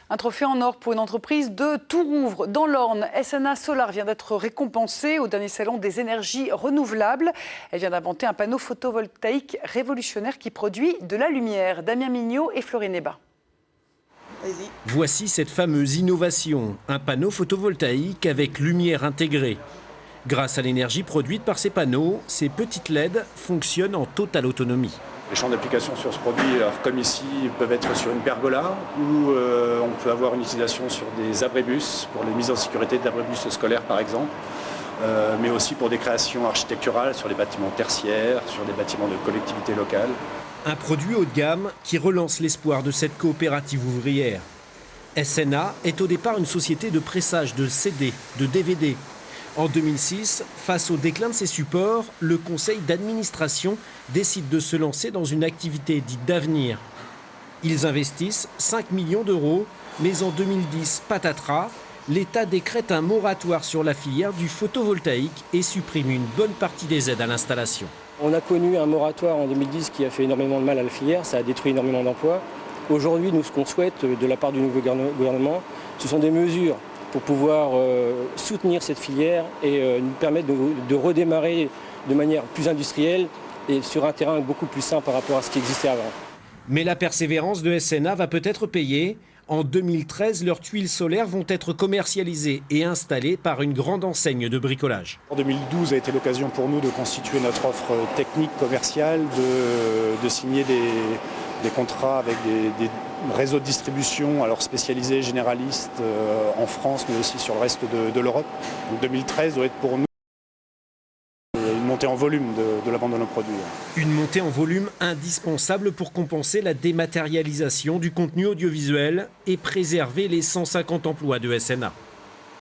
Un trophée en or pour une entreprise de Tourouvre, dans l'Orne. SNA Solar vient d'être récompensée au dernier salon des énergies renouvelables. Elle vient d'inventer un panneau photovoltaïque révolutionnaire qui produit de la lumière. Damien Mignot et Florine Eba. Voici cette fameuse innovation, un panneau photovoltaïque avec lumière intégrée. Grâce à l'énergie produite par ces panneaux, ces petites LED fonctionnent en totale autonomie. Les champs d'application sur ce produit, alors comme ici, peuvent être sur une pergola ou on peut avoir une utilisation sur des abribus, pour les mises en sécurité d'abribus scolaires par exemple, mais aussi pour des créations architecturales sur les bâtiments tertiaires, sur des bâtiments de collectivités locales. Un produit haut de gamme qui relance l'espoir de cette coopérative ouvrière. SNA est au départ une société de pressage de CD, de DVD. En 2006, face au déclin de ces supports, le conseil d'administration décide de se lancer dans une activité dite d'avenir. Ils investissent 5 millions d'euros, mais en 2010, patatras, l'État décrète un moratoire sur la filière du photovoltaïque et supprime une bonne partie des aides à l'installation. On a connu un moratoire en 2010 qui a fait énormément de mal à la filière, ça a détruit énormément d'emplois. Aujourd'hui, nous, ce qu'on souhaite de la part du nouveau gouvernement, ce sont des mesures pour pouvoir soutenir cette filière et nous permettre de redémarrer de manière plus industrielle et sur un terrain beaucoup plus sain par rapport à ce qui existait avant. Mais la persévérance de SNA va peut-être payer. En 2013, leurs tuiles solaires vont être commercialisées et installées par une grande enseigne de bricolage. En 2012 a été l'occasion pour nous de constituer notre offre technique commerciale, de signer des contrats avec des réseaux de distribution alors spécialisés, généralistes en France mais aussi sur le reste de l'Europe. Donc 2013 doit être pour nous une montée en volume de la vente de nos produits. Une montée en volume indispensable pour compenser la dématérialisation du contenu audiovisuel et préserver les 150 emplois de SNA.